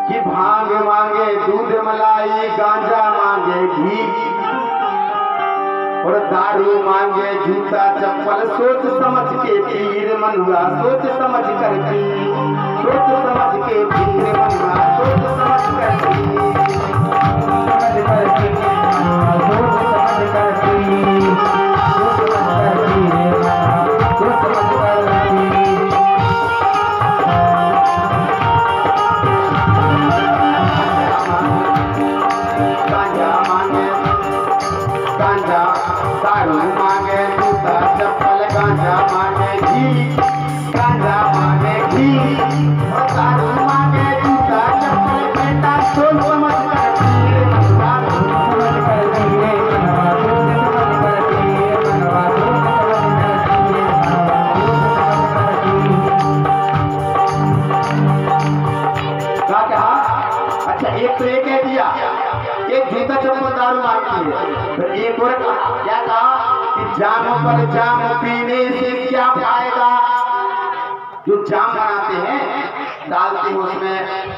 कि भांग मांगे दूध मलाई, गांजा मांगे घी, और दारू मांगे जूता चप्पल। सोच समझ के पीर मनुआ, सोच समझ कर पी, सोच समझ के पीर मनुआ, सोच समझ कर पी, समझ कर पी, सोच समझ कर पी, सोच समझ कर पी, सोच समझ कर पी। गांजा मांगे, गांजा दारू मांगे जूता चप्पल, गांजा मांगे घी, गांजा मांगे घी, और दारू मांगे जूता चप्पल। बेटा सोच समझ कर पीरे मनवा, समझ कर पीरे मनवा, सोच समझ कर पीरे मनवा, सोच समझ कर पीरे मनवा, सोच समझ कर पी। क्या कहा? अच्छा, एक तो ये कह दिया एक जूता चप्पल दारू मांगती है, फिर एक और क्या कहा कि जाम पर जाम पीने से क्या फायदा। जो जाम बनाते हैं डालते हैं उसमें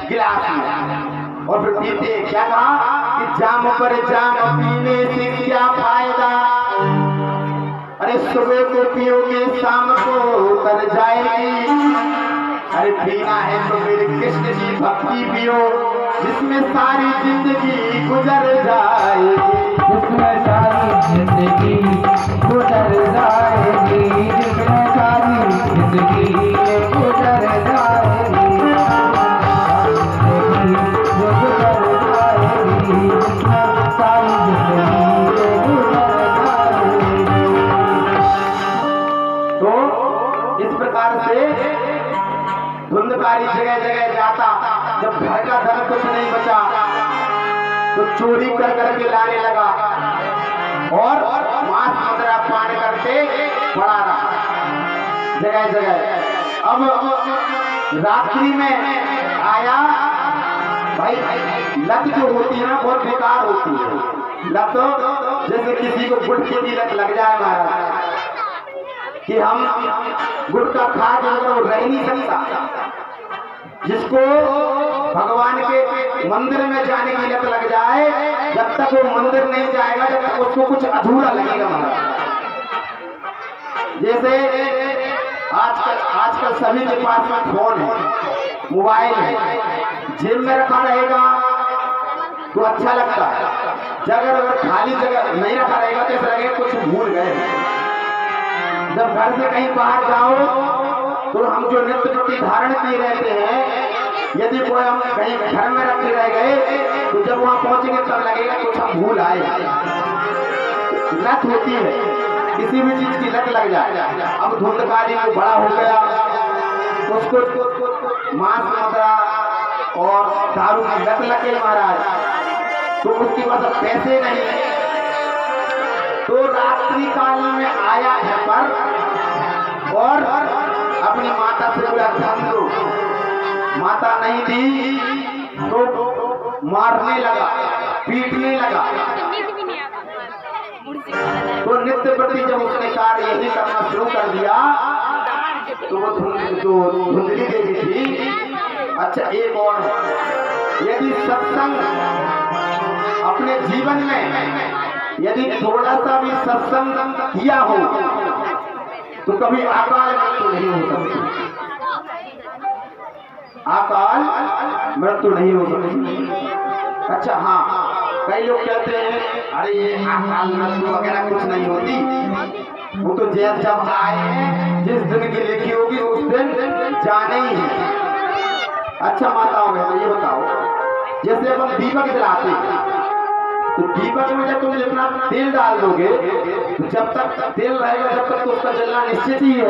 गिलास में और फिर पीते हैं। क्या कहा कि जाम पर जाम पीने से क्या फायदा। अरे सुबह को पियोगे शाम को उतर जाएगी। अरे पीना है तो मेरे कृष्ण की भक्ति पियो, जिसमें सारी जिंदगी गुजर जाएगी, जिसमें सारी जिंदगी गुजर जाएगी, जिसमें सारी जिंदगी गुजर जाएगी, जो गुजर जाएगी, जिसमें सारी जिंदगी गुजर जाएगी। तो इस प्रकार से धुंधकारी जगह जगह जाता, जब घर का धन कुछ नहीं बचा तो चोरी कर करके लाने लगा और मांस मदिरा पान करके पड़ा रहा जगह जगह। अब रात्रि में आया। भाई लत जो होती है ना बहुत बेकार होती है। लत जैसे किसी को गुटखे की लत लग जाए महाराज कि हम गुटखा खा के वो रह नहीं सकता। जिसको भगवान के मंदिर में जाने की लत लग जाए, जब तक वो मंदिर नहीं जाएगा जब तक उसको कुछ अधूरा लगेगा महाराज। जैसे आजकल सभी के पास में फोन है, मोबाइल है, जेब में रखा रहेगा तो अच्छा लगता है। अगर खाली जगह नहीं रखा रहेगा तो ऐसा लगेगा कुछ भूल गए। जब घर से कहीं बाहर जाओ तो हम जो नित्य प्रति धारण किए रहते हैं, यदि कोई हम कहीं घर में रखे रह गए तो जब वहां पहुंचेंगे तब लगेगा कुछ हम भूल आए। लत होती है, किसी भी चीज की लत लग जाए। अब धुंधकारी को बड़ा हो गया, उसको मांस मदिरा और दारू की लत लगे महाराज, तो उसके पास पैसे नहीं, तो रात्रि काल में आया है पर और अपनी माता से बोला धन दो। माता नहीं दी तो मारने लगा, पीटने लगा। तो नित्य प्रति जब उसने कार्य यही करना शुरू कर दिया तो वो धुंधली देवी थी। अच्छा, एक और है, यदि सत्संग अपने जीवन में यदि थोड़ा सा भी सत्संग किया हो तो कभी अकाल मृत्यु नहीं हो सकती। अकाल मृत्यु नहीं हो सकती। अच्छा हाँ, कई लोग कहते हैं अरे ये अकाल मृत्यु वगैरह कुछ नहीं होती, वो तो जब आए जिस दिन की लिखी होगी उस दिन जाने ही है। अच्छा माताओं में ये बताओ, जैसे अपन दीपक जलाते हैं तो दीपक में जब तुम जितना तेल डाल दोगे तो जब तक तेल रहेगा जब तक तो उसका जलना निश्चित ही है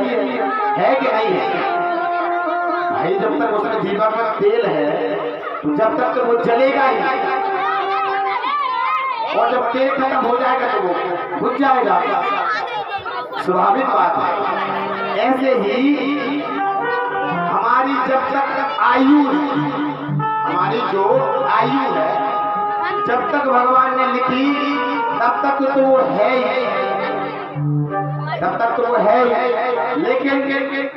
कि नहीं है भाई। जब तक उसमें दीपक में तेल है तो जब तक तो वो जलेगा ही, और जब तेल खत्म हो जाएगा तो वो बुझ जाएगा। स्वाभाविक बात है। ऐसे ही हमारी जब तक आयु, हमारी जो आयु है जब तक भगवान ने लिखी तब तक तो वो है ही, तब तक तो वो है ही। लेकिन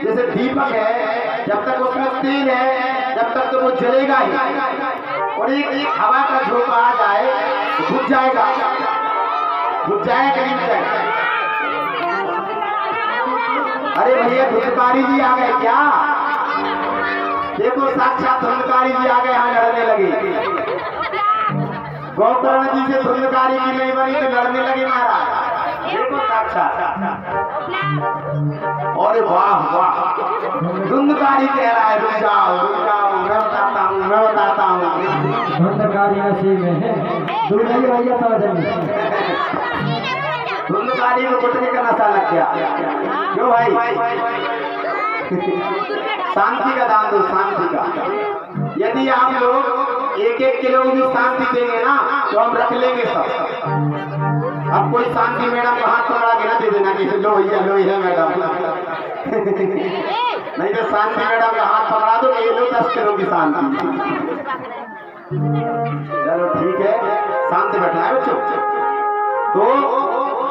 जैसे दीपक है जब तक उसमें तेल है जब तक तो वो जलेगा ही। और एक हवा का झोंका आ जाए तो घुस जाएगा करीब तक। अरे भैया धुंधकारी जी आ गए क्या? देखो साक्षात धुंधकारी जी आ गए, यहाँ लड़ने लगे। गोकर्ण जी से धुंधकारी की नहीं बनी तो लड़ने लगे महाराज। देखो साक्षात। अरे वाह वाह, धुंधकारी कह रहा है रुक जाओ मैं बताता हूँ। धुंधकारी नसीब में है, भैया धुंधकारी को गुटने का नशा लग गया। क्यों भाई? शांति का दान दो, शांति का। यदि आप लोग 1-1 किलो की शांति देंगे ना तो हम रख लेंगे सब। अब कोई शांति मैडम को हाथ पकड़ा के ना दे देना कि लो भैया मैडम। नहीं तो शांति मैडम का हाथ पकड़ा दो, ये लो 10 किलो की शांति। चलो ठीक है, शांति बैठना है बच्चों। तो